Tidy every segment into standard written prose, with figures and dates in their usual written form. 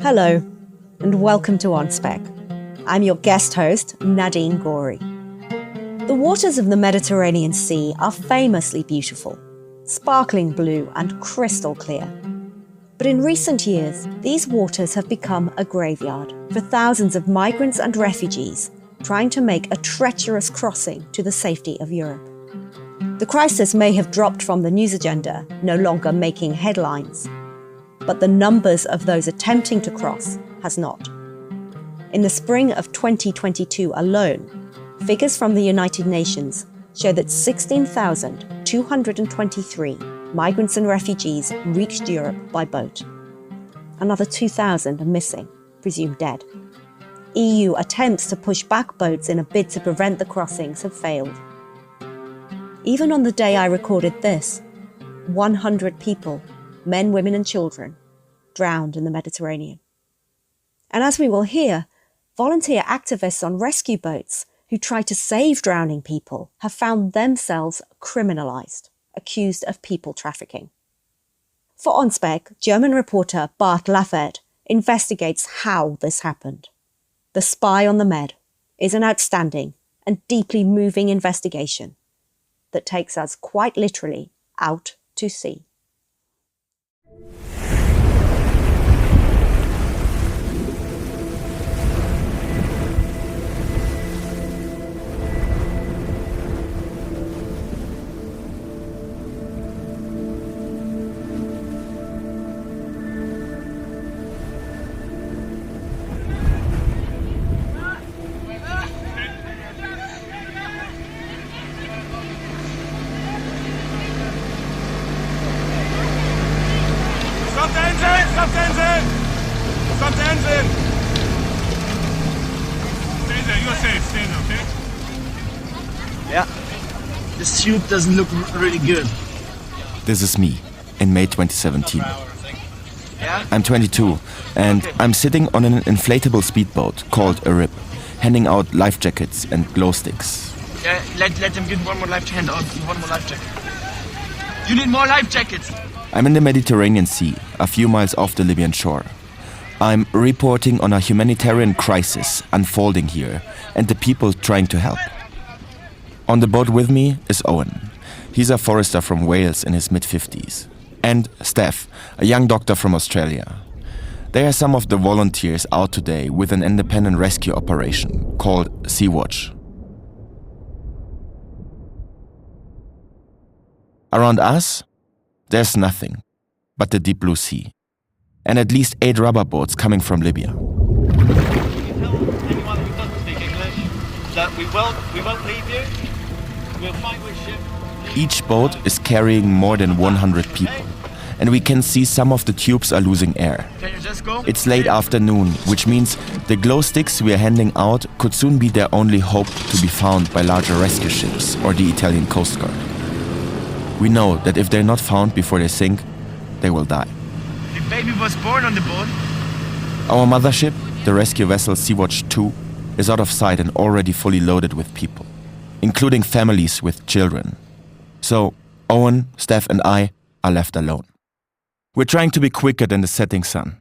Hello, and welcome to On Spec. I'm your guest host, Nadine Gori. The waters of the Mediterranean Sea are famously beautiful, sparkling blue and crystal clear. But in recent years, these waters have become a graveyard for thousands of migrants and refugees trying to make a treacherous crossing to the safety of Europe. The crisis may have dropped from the news agenda, no longer making headlines, but the numbers of those attempting to cross has not. In the spring of 2022 alone, figures from the United Nations show that 16,223 migrants and refugees reached Europe by boat. Another 2,000 are missing, presumed dead. EU attempts to push back boats in a bid to prevent the crossings have failed. Even on the day I recorded this, 100 people, men, women and children, drowned in the Mediterranean. And as we will hear, volunteer activists on rescue boats who try to save drowning people have found themselves criminalized, accused of people trafficking. For On Spec, German reporter Bartholomäus Laffert investigates how this happened. The Spy on the Med is an outstanding and deeply moving investigation that takes us quite literally out to sea. Stop the engine! Stay there, you're safe, stay there, okay? Yeah, the suit doesn't look really good. This is me, in May 2017. Yeah? I'm 22, and I'm sitting on an inflatable speedboat called a Rip, handing out life jackets and glow sticks. Yeah, let him get one more life jacket. You need more life jackets! I'm in the Mediterranean Sea, a few miles off the Libyan shore. I'm reporting on a humanitarian crisis unfolding here and the people trying to help. On the boat with me is Owen. He's a forester from Wales in his mid-50s. And Steph, a young doctor from Australia. They are some of the volunteers out today with an independent rescue operation called Sea Watch. Around us, there's nothing but the deep blue sea, and at least 8 rubber boats coming from Libya. Can you tell anyone who doesn't speak English that we won't leave you? We'll find which ship. Each boat is carrying more than 100 people, and we can see some of the tubes are losing air. Can you just go? It's late afternoon, which means the glow sticks we are handing out could soon be their only hope to be found by larger rescue ships or the Italian Coast Guard. We know that if they're not found before they sink, they will die. The baby was born on the boat. Our mothership, the rescue vessel Sea Watch 2, is out of sight and already fully loaded with people, including families with children. So Owen, Steph and I are left alone. We're trying to be quicker than the setting sun.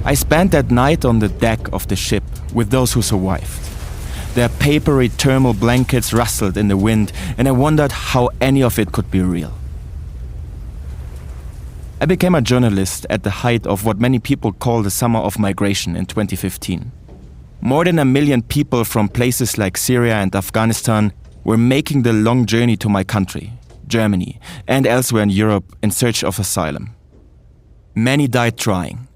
I spent that night on the deck of the ship with those who survived. Their papery thermal blankets rustled in the wind, and I wondered how any of it could be real. I became a journalist at the height of what many people call the summer of migration in 2015. More than 1 million people from places like Syria and Afghanistan were making the long journey to my country, Germany, and elsewhere in Europe in search of asylum. Many died trying.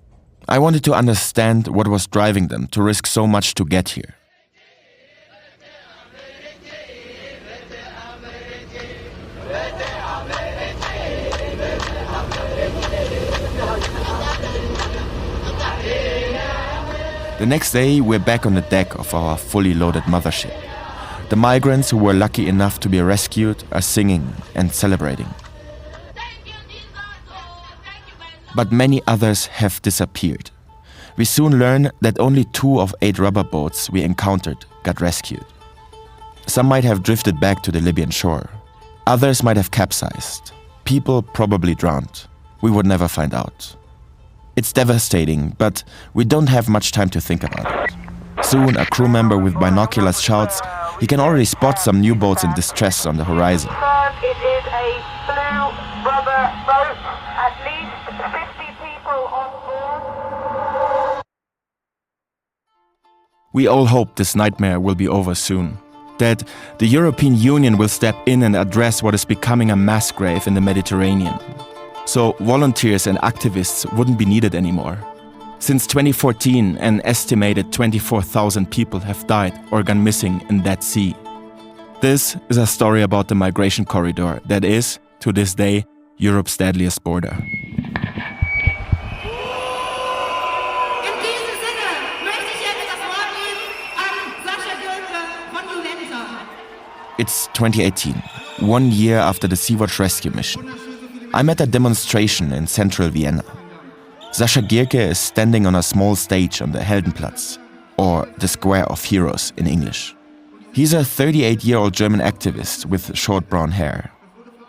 I wanted to understand what was driving them to risk so much to get here. The next day, we're back on the deck of our fully loaded mothership. The migrants who were lucky enough to be rescued are singing and celebrating. But many others have disappeared. We soon learn that only 2 of 8 rubber boats we encountered got rescued. Some might have drifted back to the Libyan shore. Others might have capsized. People probably drowned. We would never find out. It's devastating, but we don't have much time to think about it. Soon, a crew member with binoculars shouts he can already spot some new boats in distress on the horizon. It is a blue rubber boat, at least 50 people on board. We all hope this nightmare will be over soon. That the European Union will step in and address what is becoming a mass grave in the Mediterranean. So volunteers and activists wouldn't be needed anymore. Since 2014, an estimated 24,000 people have died or gone missing in that sea. This is a story about the migration corridor that is, to this day, Europe's deadliest border. It's 2018, 1 year after the Sea-Watch rescue mission. I'm at a demonstration in central Vienna. Sascha Gierke is standing on a small stage on the Heldenplatz, or the Square of Heroes in English. He's a 38-year-old German activist with short brown hair.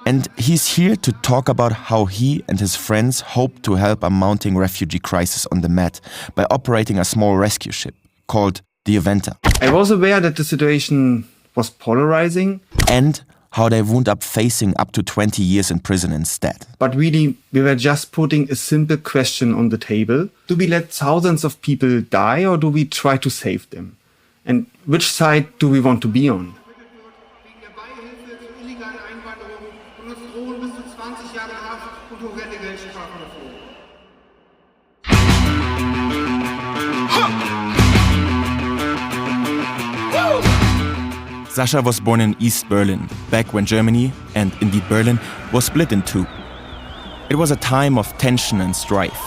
And he's here to talk about how he and his friends hope to help a mounting refugee crisis on the Med by operating a small rescue ship called the Ep03. I was aware that the situation was polarizing. And how they wound up facing up to 20 years in prison instead. But really, we were just putting a simple question on the table. Do we let thousands of people die or do we try to save them? And which side do we want to be on? Sascha was born in East Berlin, back when Germany, and indeed Berlin, was split in 2. It was a time of tension and strife.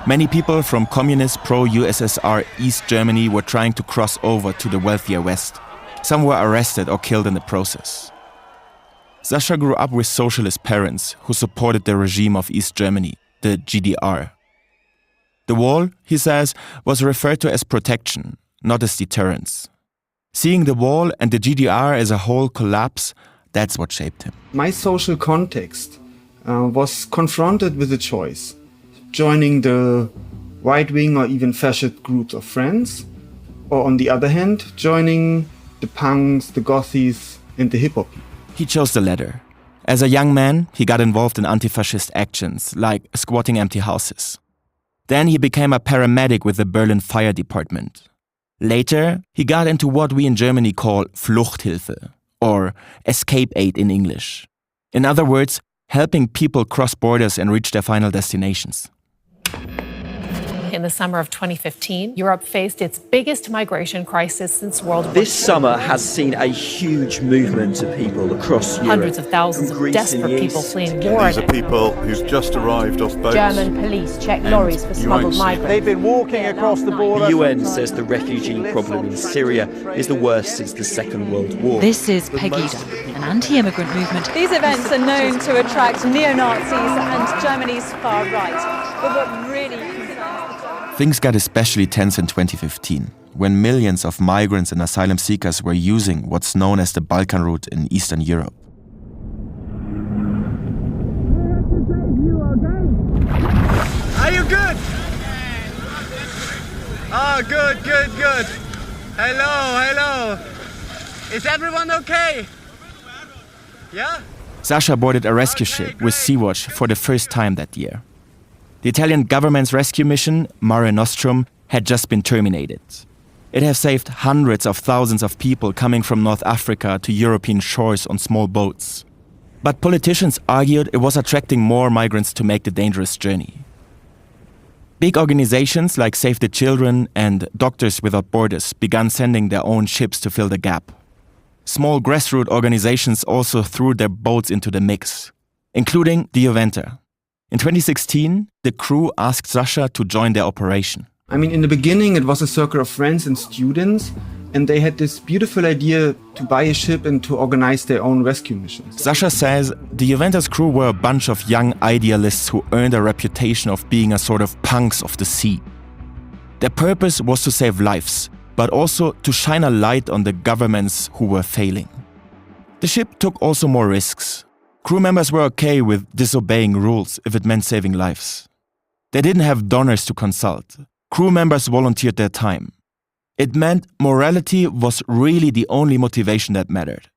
Many people from communist pro-USSR East Germany were trying to cross over to the wealthier West. Some were arrested or killed in the process. Sascha grew up with socialist parents who supported the regime of East Germany, the GDR. The wall, he says, was referred to as protection, not as deterrence. Seeing the wall and the GDR as a whole collapse, that's what shaped him. My social context was confronted with a choice. Joining the right-wing or even fascist groups of friends, or on the other hand, joining the punks, the gothies and the hip-hop people. He chose the latter. As a young man, he got involved in anti-fascist actions, like squatting empty houses. Then he became a paramedic with the Berlin Fire Department. Later, he got into what we in Germany call Fluchthilfe, or escape aid in English. In other words, helping people cross borders and reach their final destinations. In the summer of 2015, Europe faced its biggest migration crisis since World War II. This summer has seen a huge movement of people across Europe. Hundreds of thousands of desperate people fleeing war. These are people who've just arrived off boats. German police check lorries for smuggled migrants. They've been walking across the border. The UN says the refugee problem in Syria is the worst since the Second World War. This is Pegida, an anti-immigrant movement. These events are known to attract neo-Nazis and Germany's far right. But what really Things got especially tense in 2015, when millions of migrants and asylum seekers were using what's known as the Balkan route in Eastern Europe. Are you good? Oh, good. Hello. Is everyone okay? Yeah? Sascha boarded a rescue ship with Sea-Watch for the first time that year. The Italian government's rescue mission, Mare Nostrum, had just been terminated. It has saved hundreds of thousands of people coming from North Africa to European shores on small boats. But politicians argued it was attracting more migrants to make the dangerous journey. Big organizations like Save the Children and Doctors Without Borders began sending their own ships to fill the gap. Small grassroots organizations also threw their boats into the mix, including the Ep03. In 2016, the crew asked Sascha to join their operation. I mean, in the beginning, it was a circle of friends and students. and they had this beautiful idea to buy a ship and to organize their own rescue missions. Sasha says the Juventus crew were a bunch of young idealists who earned a reputation of being a sort of punks of the sea. Their purpose was to save lives, but also to shine a light on the governments who were failing. The ship took also more risks. Crew members were okay with disobeying rules if it meant saving lives. They didn't have donors to consult. Crew members volunteered their time. It meant morality was really the only motivation that mattered.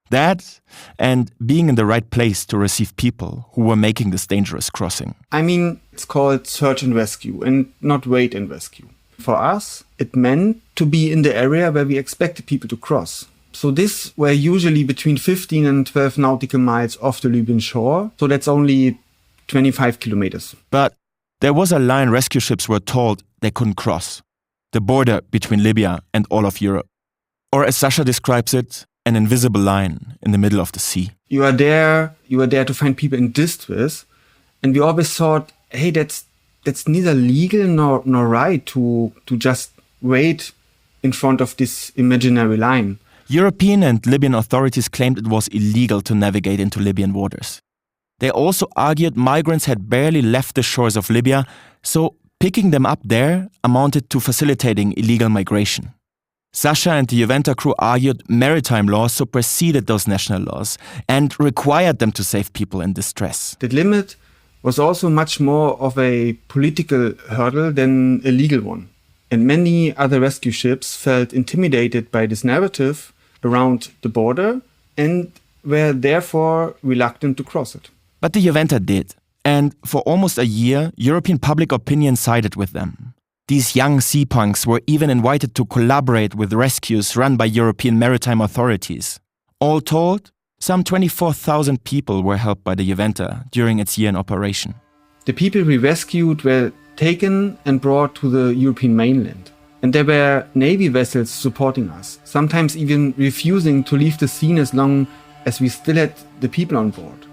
That, and being in the right place to receive people who were making this dangerous crossing. I mean, it's called search and rescue and not wait and rescue. For us, it meant to be in the area where we expected people to cross. So this were usually between 15 and 12 nautical miles off the Libyan shore, so that's only 25 kilometers. But there was a line rescue ships were told they couldn't cross. The border between Libya and all of Europe. Or as Sasha describes it, an invisible line in the middle of the sea. You are there to find people in distress, and we always thought, hey, that's neither legal nor right to just wait in front of this imaginary line. European and Libyan authorities claimed it was illegal to navigate into Libyan waters. They also argued migrants had barely left the shores of Libya, so picking them up there amounted to facilitating illegal migration. Sasha and the Juventa crew argued maritime laws superseded those national laws and required them to save people in distress. The limit was also much more of a political hurdle than a legal one. And many other rescue ships felt intimidated by this narrative around the border and were therefore reluctant to cross it. But the Juventa did. And for almost a year, European public opinion sided with them. These young sea punks were even invited to collaborate with rescues run by European maritime authorities. All told, some 24,000 people were helped by the Juventa during its year in operation. The people we rescued were taken and brought to the European mainland. And there were Navy vessels supporting us, sometimes even refusing to leave the scene as long as we still had the people on board.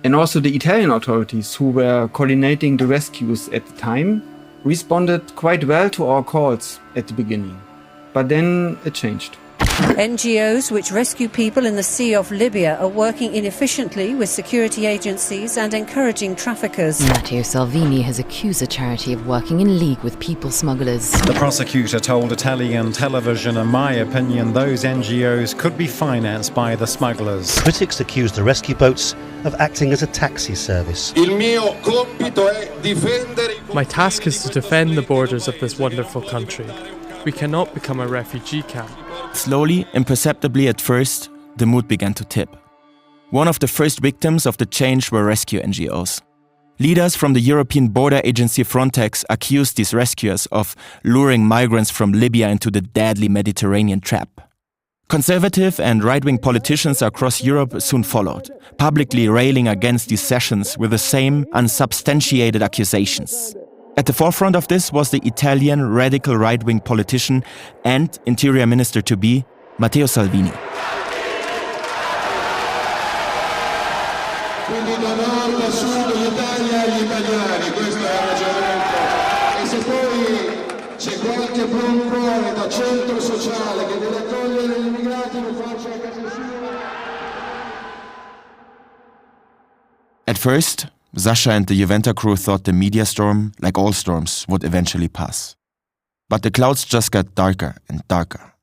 And also the Italian authorities, who were coordinating the rescues at the time, responded quite well to our calls at the beginning. But then it changed. NGOs which rescue people in the Sea of Libya are working inefficiently with security agencies and encouraging traffickers. Matteo Salvini has accused the charity of working in league with people smugglers. The prosecutor told Italian television, in my opinion, those NGOs could be financed by the smugglers. Critics accuse the rescue boats of acting as a taxi service. My task is to defend the borders of this wonderful country. We cannot become a refugee camp. Slowly, imperceptibly at first, the mood began to tip. One of the first victims of the change were rescue NGOs. Leaders from the European border agency Frontex accused these rescuers of luring migrants from Libya into the deadly Mediterranean trap. Conservative and right-wing politicians across Europe soon followed, publicly railing against these sessions with the same unsubstantiated accusations. At the forefront of this was the Italian radical right-wing politician and Interior Minister-to-be, Matteo Salvini. At first, Sasha and the Juventa crew thought the media storm, like all storms, would eventually pass. But the clouds just got darker and darker.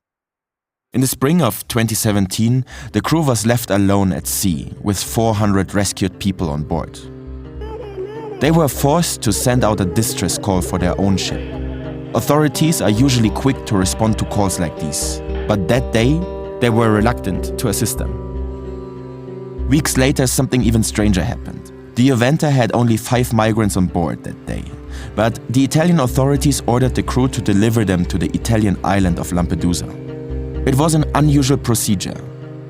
In the spring of 2017, the crew was left alone at sea with 400 rescued people on board. They were forced to send out a distress call for their own ship. Authorities are usually quick to respond to calls like these, but that day, they were reluctant to assist them. Weeks later, something even stranger happened. The Juventa had only 5 migrants on board that day, but the Italian authorities ordered the crew to deliver them to the Italian island of Lampedusa. It was an unusual procedure.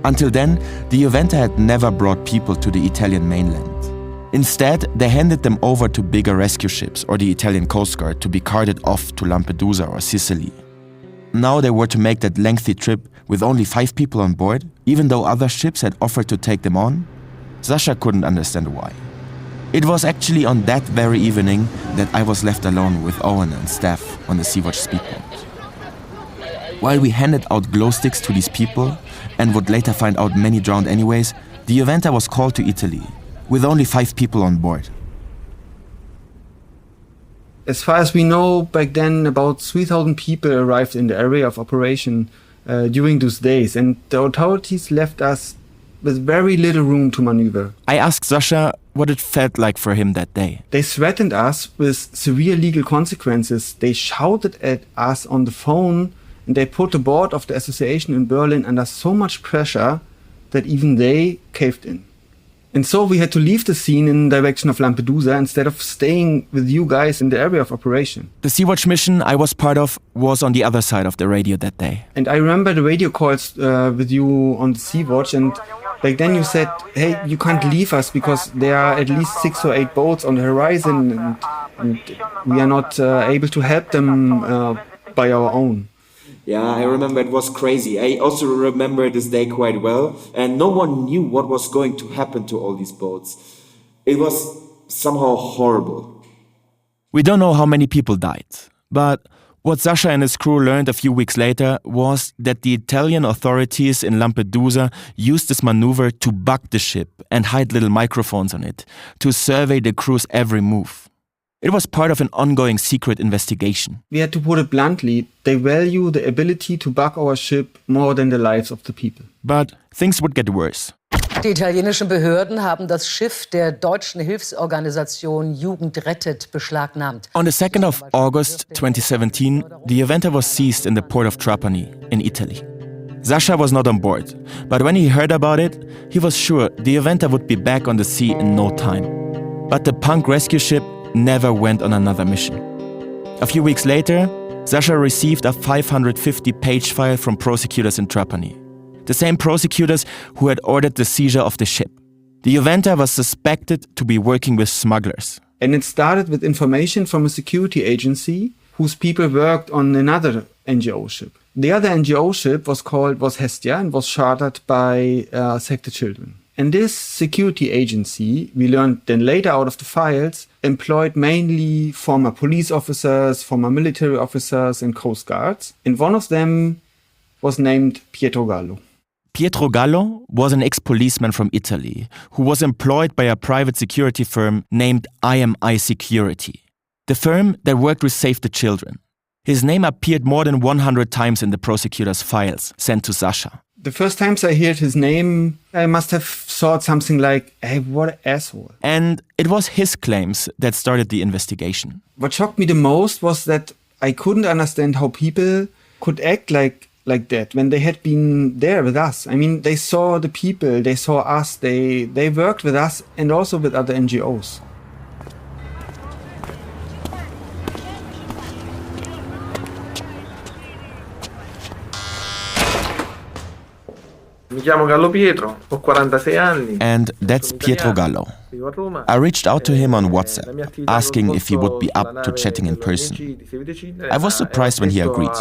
Until then, the Juventa had never brought people to the Italian mainland. Instead, they handed them over to bigger rescue ships or the Italian Coast Guard to be carted off to Lampedusa or Sicily. Now they were to make that lengthy trip with only 5 people on board, even though other ships had offered to take them on. Sasha couldn't understand why. It was actually on that very evening that I was left alone with Owen and Steph on the Sea-Watch speedboat. While we handed out glow sticks to these people, and would later find out many drowned anyways, the Juventa was called to Italy, with only 5 people on board. As far as we know, back then about 3,000 people arrived in the area of operation during those days, and the authorities left us with very little room to maneuver. I asked Sasha what it felt like for him that day. They threatened us with severe legal consequences. They shouted at us on the phone, and they put the board of the association in Berlin under so much pressure that even they caved in. And so we had to leave the scene in the direction of Lampedusa instead of staying with you guys in the area of operation. The Sea-Watch mission I was part of was on the other side of the radio that day. And I remember the radio calls with you on the Sea-Watch, and back then you said, hey, you can't leave us because there are at least 6 or 8 boats on the horizon and we are not able to help them by our own. Yeah, I remember it was crazy. I also remember this day quite well, and no one knew what was going to happen to all these boats. It was somehow horrible. We don't know how many people died, but what Sasha and his crew learned a few weeks later was that the Italian authorities in Lampedusa used this maneuver to bug the ship and hide little microphones on it to survey the crew's every move. It was part of an ongoing secret investigation. We had to put it bluntly, they value the ability to bug our ship more than the lives of the people. But things would get worse. Die italienischen Behörden haben das Schiff der deutschen Hilfsorganisation Jugend rettet beschlagnahmt. On the 2nd of August 2017, the Juventa was seized in the port of Trapani in Italy. Sasha was not on board, but when he heard about it, he was sure the Juventa would be back on the sea in no time. But the punk rescue ship never went on another mission. A few weeks later, Sasha received a 550-page file from prosecutors in Trapani. The same prosecutors who had ordered the seizure of the ship. The Juventa was suspected to be working with smugglers. And it started with information from a security agency whose people worked on another NGO ship. The other NGO ship was Hestia and was chartered by Save the Children. And this security agency, we learned then later out of the files, employed mainly former police officers, former military officers and coast guards. And one of them was named Pietro Gallo. Pietro Gallo was an ex-policeman from Italy who was employed by a private security firm named IMI Security, the firm that worked with Save the Children. His name appeared more than 100 times in the prosecutor's files sent to Sasha. The first times I heard his name, I must have thought something like, hey, what an asshole. And it was his claims that started the investigation. What shocked me the most was that I couldn't understand how people could act like that when they had been there with us. I mean, they saw the people, they saw us, they worked with us and also with other NGOs. Mi chiamo Gallo Pietro, ho 46 anni. And that's Pietro Gallo. I reached out to him on WhatsApp, asking if he would be up to chatting in person. I was surprised when he agreed.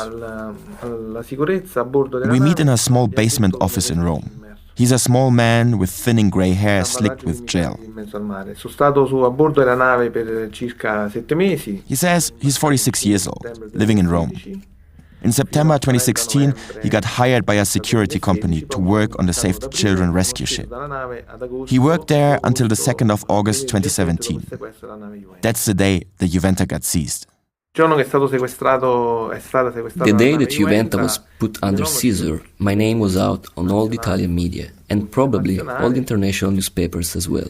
We meet in a small basement office in Rome. He's a small man with thinning grey hair slicked with gel. He says he's 46 years old, living in Rome. In September 2016, he got hired by a security company to work on the Save the Children rescue ship. He worked there until the 2nd of August 2017. That's the day the Juventa got seized. The day that Juventa was put under seizure, my name was out on all the Italian media, and probably all the international newspapers as well,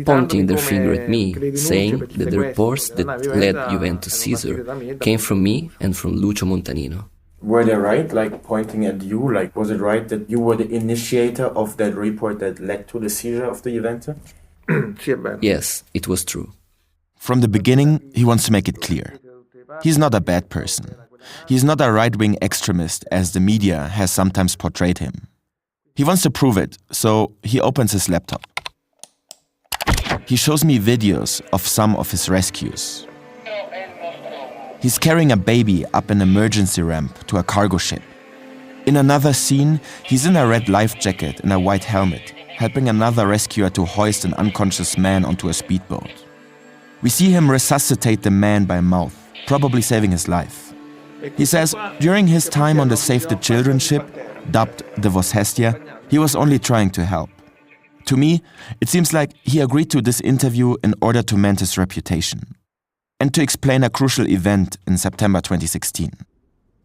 pointing their finger at me, saying that the reports that led Juventa to seizure came from me and from Lucio Montanino. Were they right, pointing at you? Was it right that you were the initiator of that report that led to the seizure of the Juventa? Yes, it was true. From the beginning, he wants to make it clear. He's not a bad person. He's not a right-wing extremist, as the media has sometimes portrayed him. He wants to prove it, so he opens his laptop. He shows me videos of some of his rescues. He's carrying a baby up an emergency ramp to a cargo ship. In another scene, he's in a red life jacket and a white helmet, helping another rescuer to hoist an unconscious man onto a speedboat. We see him resuscitate the man by mouth, probably saving his life. He says during his time on the Save the Children ship, dubbed the Vos Hestia, he was only trying to help. To me, it seems like he agreed to this interview in order to mend his reputation and to explain a crucial event in September 2016.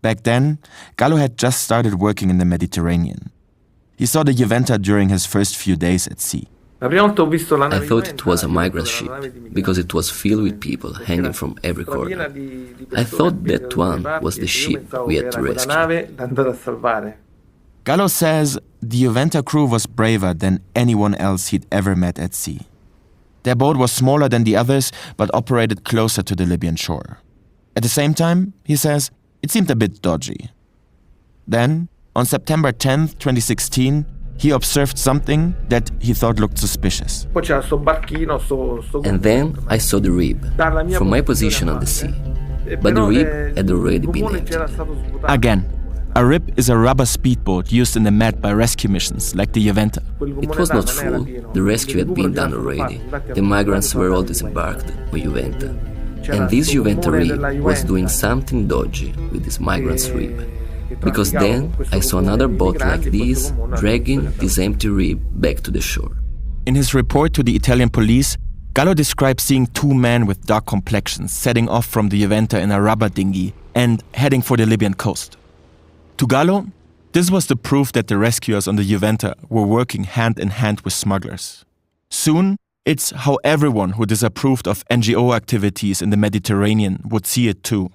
Back then, Gallo had just started working in the Mediterranean. He saw the Juventa during his first few days at sea. I thought it was a migrant ship, because it was filled with people hanging from every corner. I thought that one was the ship we had to rescue. Gallo says the Juventa crew was braver than anyone else he'd ever met at sea. Their boat was smaller than the others, but operated closer to the Libyan shore. At the same time, he says, it seemed a bit dodgy. Then, on September 10th, 2016, he observed something that he thought looked suspicious. And then I saw the rib, from my position on the sea. But the rib had already been emptied. Again, a rib is a rubber speedboat used in the Med by rescue missions, like the Juventa. It was not full. The rescue had been done already. The migrants were all disembarked on Juventa. And this Juventa rib was doing something dodgy with this migrants' rib. Because then I saw another boat like this dragging this empty rib back to the shore. In his report to the Italian police, Gallo describes seeing two men with dark complexions setting off from the Juventa in a rubber dinghy and heading for the Libyan coast. To Gallo, this was the proof that the rescuers on the Juventa were working hand in hand with smugglers. Soon, it's how everyone who disapproved of NGO activities in the Mediterranean would see it too.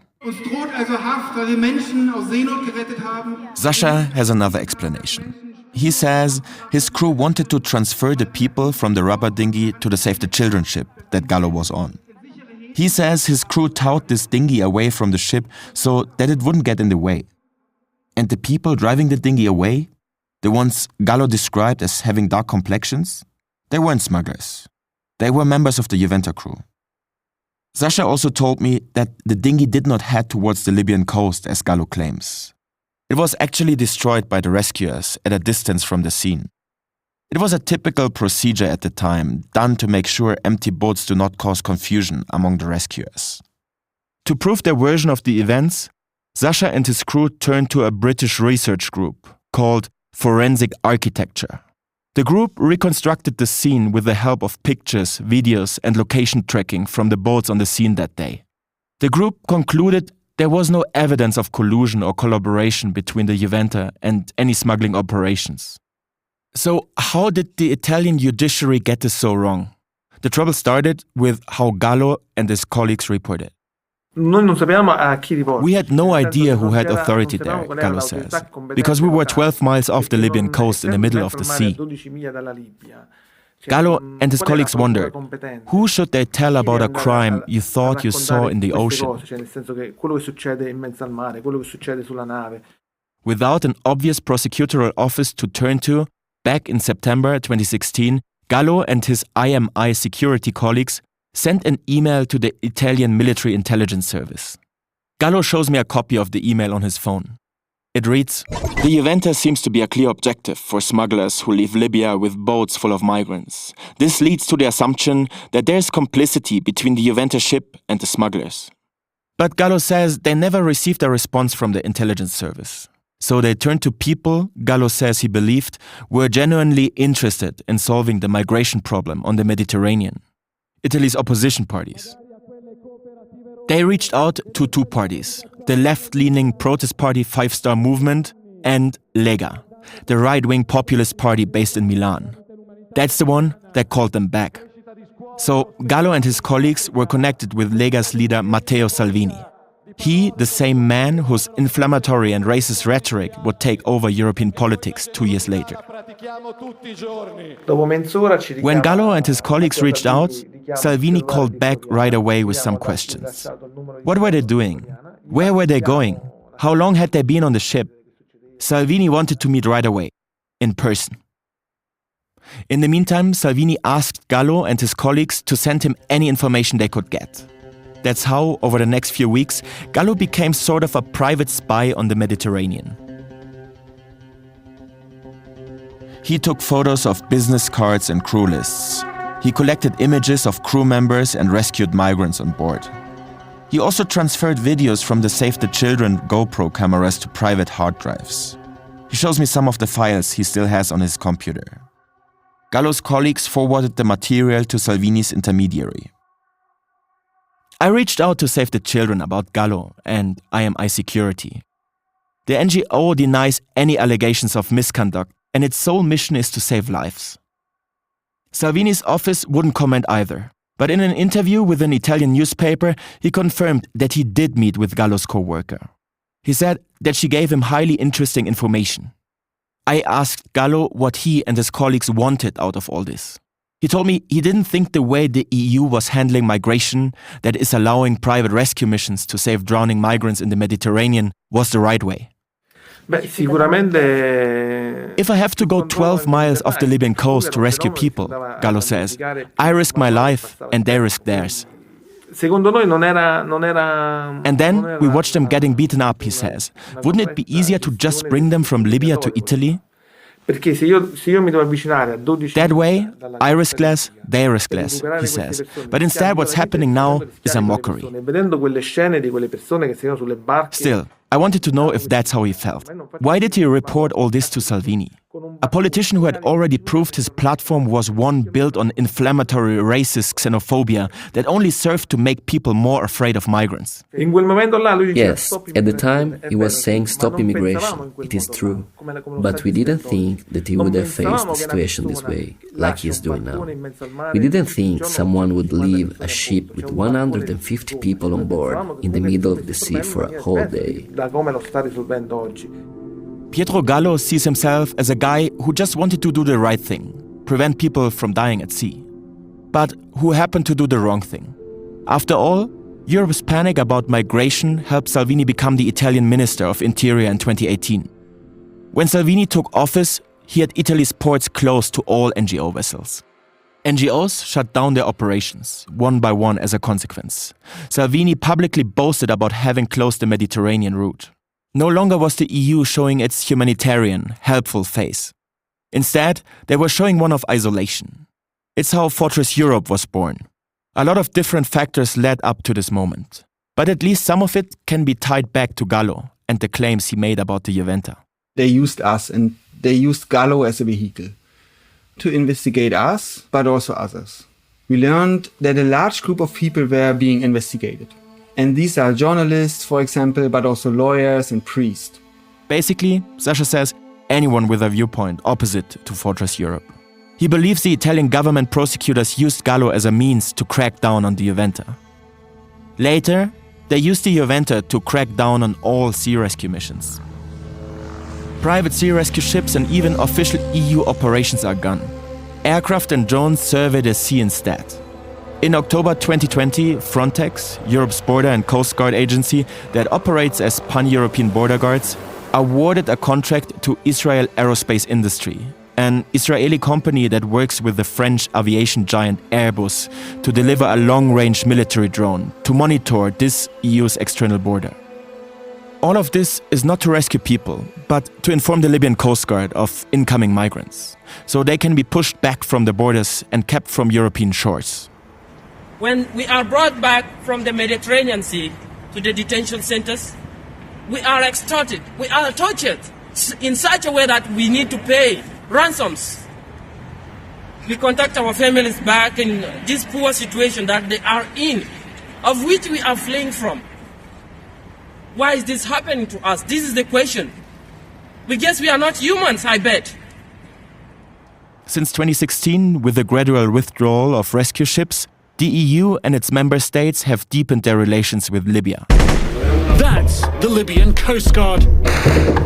Sascha has another explanation. He says his crew wanted to transfer the people from the rubber dinghy to the Save the Children ship that Gallo was on. He says his crew towed this dinghy away from the ship so that it wouldn't get in the way. And the people driving the dinghy away, the ones Gallo described as having dark complexions, they weren't smugglers. They were members of the Juventa crew. Sascha also told me that the dinghy did not head towards the Libyan coast, as Gallo claims. It was actually destroyed by the rescuers at a distance from the scene. It was a typical procedure at the time, done to make sure empty boats do not cause confusion among the rescuers. To prove their version of the events, Sascha and his crew turned to a British research group called Forensic Architecture. The group reconstructed the scene with the help of pictures, videos, and location tracking from the boats on the scene that day. The group concluded there was no evidence of collusion or collaboration between the Juventa and any smuggling operations. So how did the Italian judiciary get this so wrong? The trouble started with how Gallo and his colleagues reported. We had no idea who had authority there, Gallo says, because we were 12 miles off the Libyan coast in the middle of the sea. Gallo and his colleagues wondered, who should they tell about a crime you thought you saw in the ocean? Without an obvious prosecutorial office to turn to, back in September 2016, Gallo and his IMI security colleagues sent an email to the Italian Military Intelligence Service. Gallo shows me a copy of the email on his phone. It reads, "The Juventa seems to be a clear objective for smugglers who leave Libya with boats full of migrants. This leads to the assumption that there is complicity between the Juventa ship and the smugglers." But Gallo says they never received a response from the intelligence service. So they turned to people, Gallo says he believed, were genuinely interested in solving the migration problem on the Mediterranean. Italy's opposition parties. They reached out to two parties, the left-leaning protest party 5 Star Movement and Lega, the right-wing populist party based in Milan. That's the one that called them back. So Gallo and his colleagues were connected with Lega's leader Matteo Salvini. He, the same man whose inflammatory and racist rhetoric would take over European politics 2 years later. When Gallo and his colleagues reached out, Salvini called back right away with some questions. What were they doing? Where were they going? How long had they been on the ship? Salvini wanted to meet right away, in person. In the meantime, Salvini asked Gallo and his colleagues to send him any information they could get. That's how, over the next few weeks, Gallo became sort of a private spy on the Mediterranean. He took photos of business cards and crew lists. He collected images of crew members and rescued migrants on board. He also transferred videos from the Save the Children GoPro cameras to private hard drives. He shows me some of the files he still has on his computer. Gallo's colleagues forwarded the material to Salvini's intermediary. I reached out to Save the Children about Gallo and IMI security. The NGO denies any allegations of misconduct, and its sole mission is to save lives. Salvini's office wouldn't comment either, but in an interview with an Italian newspaper, he confirmed that he did meet with Gallo's co-worker. He said that she gave him highly interesting information. I asked Gallo what he and his colleagues wanted out of all this. He told me he didn't think the way the EU was handling migration, that is allowing private rescue missions to save drowning migrants in the Mediterranean, was the right way. If I have to go 12 miles off the Libyan coast to rescue people, Gallo says, I risk my life and they risk theirs. And then we watch them getting beaten up, he says. Wouldn't it be easier to just bring them from Libya to Italy? That way, I risk less, they risk less, he says. But instead what's happening now is a mockery. Still, I wanted to know if that's how he felt. Why did he report all this to Salvini? A politician who had already proved his platform was one built on inflammatory racist xenophobia that only served to make people more afraid of migrants. Yes, at the time he was saying stop immigration, it is true. But we didn't think that he would have faced the situation this way, like he is doing now. We didn't think someone would leave a ship with 150 people on board in the middle of the sea for a whole day. Pietro Gallo sees himself as a guy who just wanted to do the right thing, prevent people from dying at sea, but who happened to do the wrong thing. After all, Europe's panic about migration helped Salvini become the Italian Minister of Interior in 2018. When Salvini took office, he had Italy's ports closed to all NGO vessels. NGOs shut down their operations, one by one as a consequence. Salvini publicly boasted about having closed the Mediterranean route. No longer was the EU showing its humanitarian, helpful face. Instead, they were showing one of isolation. It's how Fortress Europe was born. A lot of different factors led up to this moment. But at least some of it can be tied back to Gallo and the claims he made about the Juventa. They used us and they used Gallo as a vehicle to investigate us, but also others. We learned that a large group of people were being investigated. And these are journalists, for example, but also lawyers and priests. Basically, Sasha says, anyone with a viewpoint opposite to Fortress Europe. He believes the Italian government prosecutors used Gallo as a means to crack down on the Juventa. Later, they used the Juventa to crack down on all sea rescue missions. Private sea rescue ships and even official EU operations are gone. Aircraft and drones survey the sea instead. In October 2020, Frontex, Europe's border and coast guard agency that operates as pan-European border guards, awarded a contract to Israel Aerospace Industry, an Israeli company that works with the French aviation giant Airbus to deliver a long-range military drone to monitor this EU's external border. All of this is not to rescue people, but to inform the Libyan Coast Guard of incoming migrants, so they can be pushed back from the borders and kept from European shores. When we are brought back from the Mediterranean Sea to the detention centers, we are extorted, we are tortured in such a way that we need to pay ransoms. We contact our families back in this poor situation that they are in, of which we are fleeing from. Why is this happening to us? This is the question. We guess we are not humans, I bet. Since 2016, with the gradual withdrawal of rescue ships, the EU and its member states have deepened their relations with Libya. That's the Libyan Coast Guard,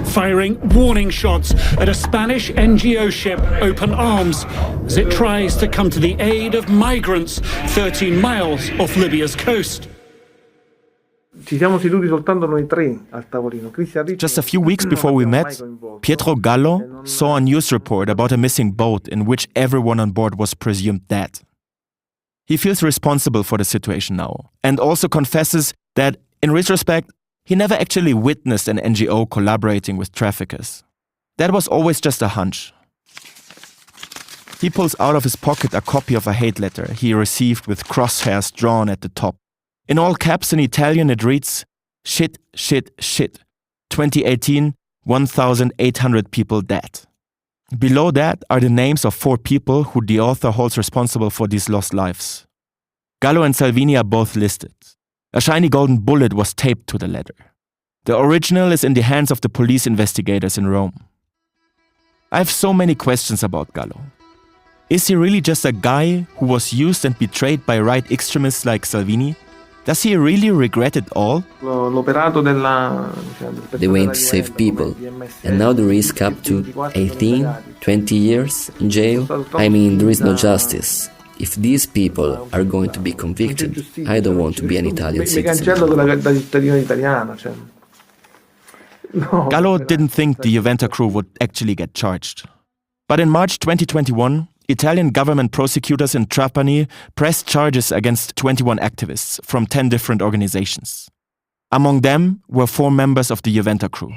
firing warning shots at a Spanish NGO ship, Open Arms, as it tries to come to the aid of migrants 13 miles off Libya's coast. Just a few weeks before we met, Pietro Gallo saw a news report about a missing boat in which everyone on board was presumed dead. He feels responsible for the situation now, and also confesses that, in retrospect, he never actually witnessed an NGO collaborating with traffickers. That was always just a hunch. He pulls out of his pocket a copy of a hate letter he received with crosshairs drawn at the top. In all caps in Italian it reads, "Shit, shit, shit. 2018, 1,800 people dead." Below that are the names of 4 people who the author holds responsible for these lost lives. Gallo and Salvini are both listed. A shiny golden bullet was taped to the letter. The original is in the hands of the police investigators in Rome. I have so many questions about Gallo. Is he really just a guy who was used and betrayed by right extremists like Salvini? Does he really regret it all? They went to save people, and now the risk up to 18, 20 years in jail. I mean, there is no justice. If these people are going to be convicted, I don't want to be an Italian citizen. Gallo didn't think the Juventa crew would actually get charged. But in March 2021, Italian government prosecutors in Trapani pressed charges against 21 activists from 10 different organizations. Among them were 4 members of the Juventa crew.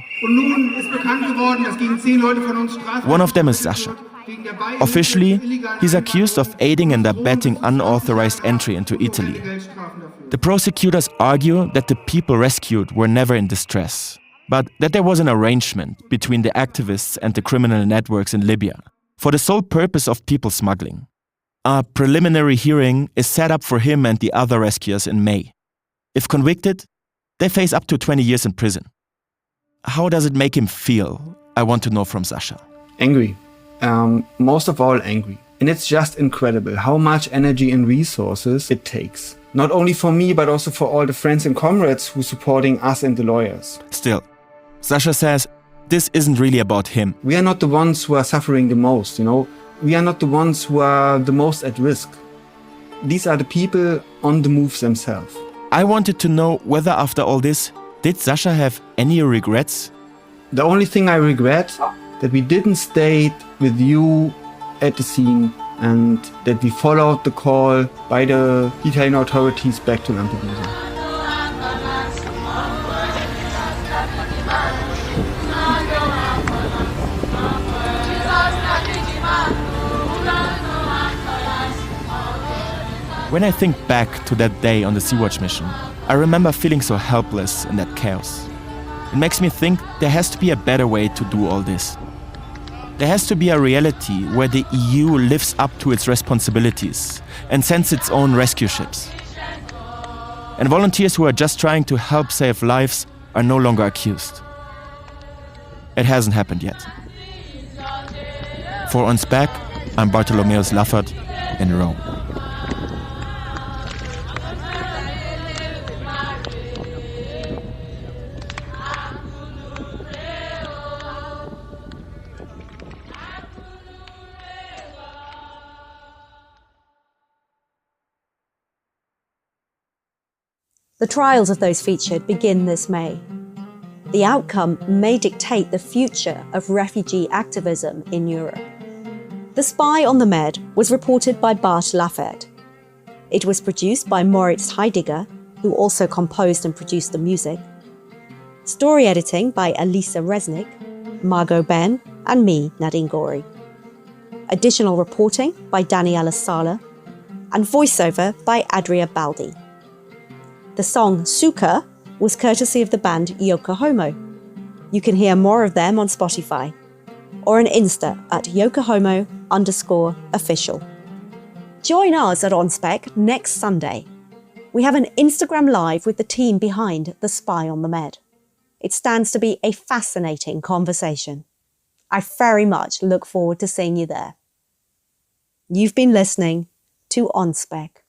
One of them is Sascha. Officially, he's accused of aiding and abetting unauthorized entry into Italy. The prosecutors argue that the people rescued were never in distress, but that there was an arrangement between the activists and the criminal networks in Libya for the sole purpose of people smuggling. A preliminary hearing is set up for him and the other rescuers in May. If convicted, they face up to 20 years in prison. How does it make him feel? I want to know from Sascha. Angry. Most of all angry. And it's just incredible how much energy and resources it takes. Not only for me, but also for all the friends and comrades who are supporting us and the lawyers. Still, Sascha says this isn't really about him. We are not the ones who are suffering the most, We are not the ones who are the most at risk. These are the people on the move themselves. I wanted to know whether after all this, did Sascha have any regrets? The only thing I regret that we didn't stay with you at the scene and that we followed the call by the Italian authorities back to Lampedusa. When I think back to that day on the Sea-Watch mission, I remember feeling so helpless in that chaos. It makes me think there has to be a better way to do all this. There has to be a reality where the EU lives up to its responsibilities and sends its own rescue ships. And volunteers who are just trying to help save lives are no longer accused. It hasn't happened yet. For On Spec, I'm Bartholomäus von Laffert in Rome. The trials of those featured begin this May. The outcome may dictate the future of refugee activism in Europe. The Spy on the Med was reported by Bart Laffert. It was produced by Moritz Heidegger, who also composed and produced the music. Story editing by Elisa Resnick, Margot Ben, and me, Nadine Gori. Additional reporting by Daniela Sala, and voiceover by Adria Baldi. The song Suka was courtesy of the band Yoko Homo. You can hear more of them on Spotify or on Insta at yokohomo_official. Join us at OnSpec next Sunday. We have an Instagram Live with the team behind The Spy on the Med. It stands to be a fascinating conversation. I very much look forward to seeing you there. You've been listening to OnSpec.